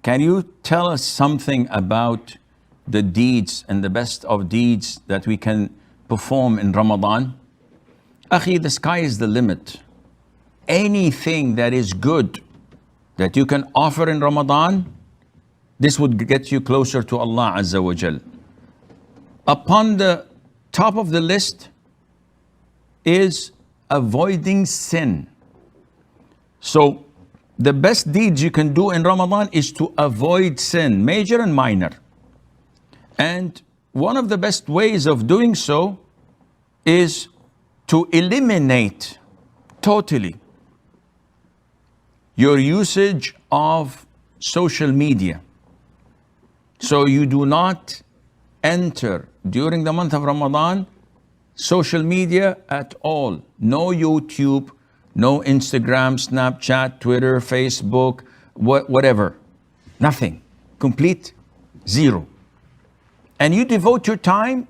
Can you tell us something about the deeds and the best of deeds that we can perform in Ramadan? Akhi, the sky is the limit. Anything that is good that you can offer in Ramadan, this would get you closer to Allah Azza wa Jal. Upon the top of the list is avoiding sin. So the best deeds you can do in Ramadan is to avoid sin, major and minor. And one of the best ways of doing so is to eliminate totally your usage of social media. So you do not enter during the month of Ramadan social media at all. No YouTube, no Instagram, Snapchat, Twitter, Facebook, whatever. Nothing. Complete zero. And you devote your time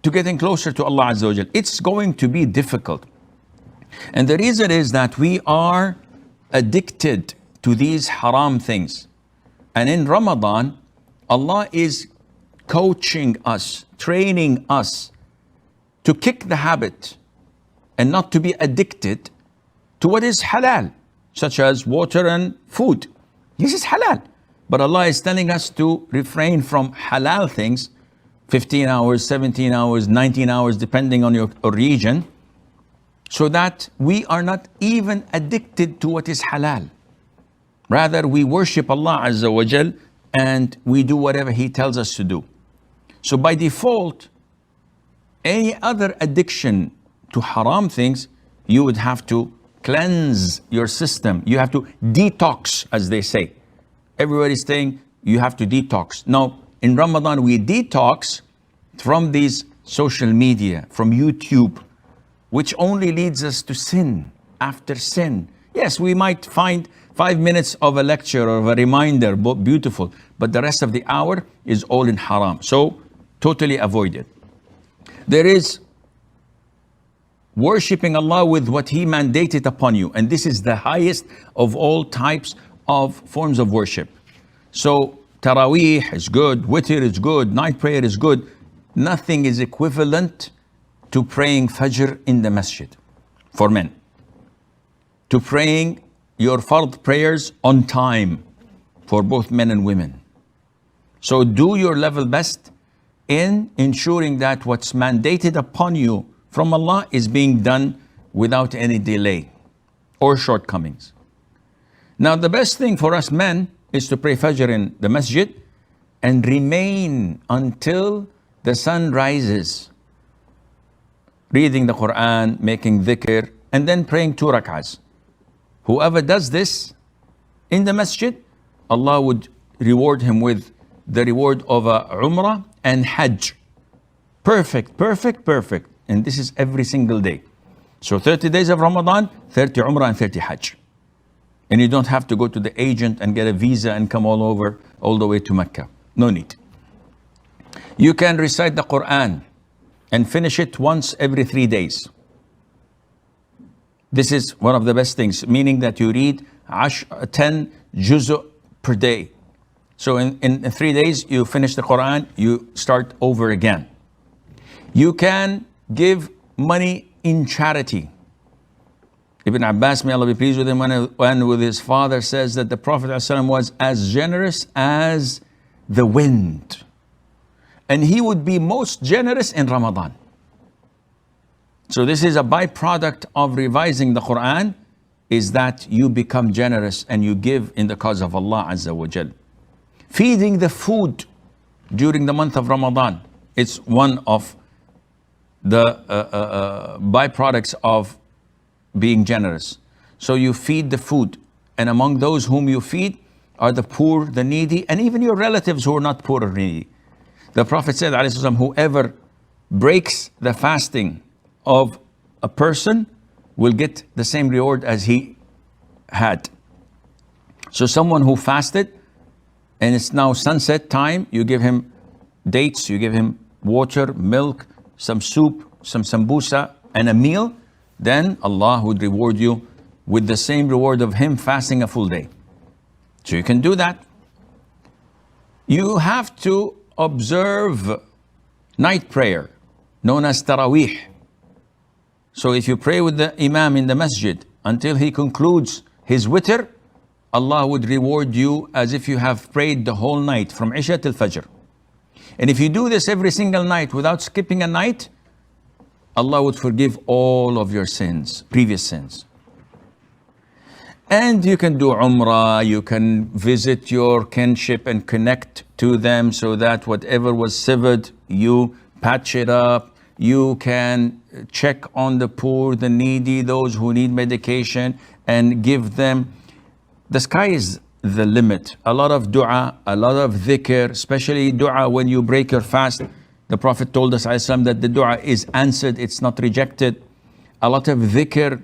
to getting closer to Allah Azza wa Jal. It's going to be difficult. And the reason is that we are addicted to these haram things. And in Ramadan, Allah is coaching us, training us to kick the habit and not to be addicted to what is halal, such as water and food. This is halal. But Allah is telling us to refrain from halal things, 15 hours, 17 hours, 19 hours, depending on your region, so that we are not even addicted to what is halal. Rather, we worship Allah Azza wa Jal and we do whatever He tells us to do. So by default, any other addiction to haram things, you would have to cleanse your system. You have to detox, as they say. Everybody's saying you have to detox. Now, in Ramadan, we detox from these social media, from YouTube, which only leads us to sin after sin. Yes, we might find 5 minutes of a lecture or a reminder, beautiful, but the rest of the hour is all in haram. So, totally avoid it. There is worshipping Allah with what He mandated upon you, and this is the highest of all types of forms of worship. So, Taraweeh is good, Witr is good, night prayer is good. Nothing is equivalent to praying Fajr in the masjid for men. To praying your fard prayers on time for both men and women. So do your level best in ensuring that what's mandated upon you from Allah is being done without any delay or shortcomings. Now the best thing for us men is to pray Fajr in the masjid and remain until the sun rises, reading the Quran, making dhikr, and then praying 2 rak'ahs. Whoever does this in the masjid, Allah would reward him with the reward of a Umrah and Hajj. Perfect, perfect, perfect. And this is every single day. So 30 days of Ramadan, 30 Umrah and 30 Hajj. And you don't have to go to the agent and get a visa and come all the way to Mecca. No need. You can recite the Quran and finish it once every 3 days. This is one of the best things, meaning that you read 10 juzu per day. So in 3 days, you finish the Quran, you start over again. You can give money in charity. Ibn Abbas, may Allah be pleased with him, when with his father, says that the Prophet ﷺ was as generous as the wind. And he would be most generous in Ramadan. So this is a byproduct of revising the Quran, is that you become generous and you give in the cause of Allah Azza wa Jal. Feeding the food during the month of Ramadan, it's one of the byproducts of being generous. So you feed the food, and among those whom you feed are the poor, the needy, and even your relatives who are not poor or needy. The Prophet said, ﷺ, whoever breaks the fasting of a person will get the same reward as he had. So someone who fasted and it's now sunset time, you give him dates, you give him water, milk, some soup, some sambusa, and a meal, then Allah would reward you with the same reward of him fasting a full day. So you can do that. You have to observe night prayer, known as Taraweeh. So if you pray with the Imam in the masjid until he concludes his witr, Allah would reward you as if you have prayed the whole night from Isha till Fajr. And if you do this every single night without skipping a night, Allah would forgive all of your sins, previous sins. And you can do Umrah, you can visit your kinship and connect to them so that whatever was severed, you patch it up. You can check on the poor, the needy, those who need medication, and give them. The sky is the limit. A lot of dua, a lot of dhikr, especially dua when you break your fast. The Prophet told us ﷺ, that the dua is answered, it's not rejected. A lot of dhikr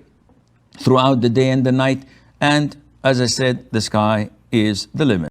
throughout the day and the night. And as I said, the sky is the limit.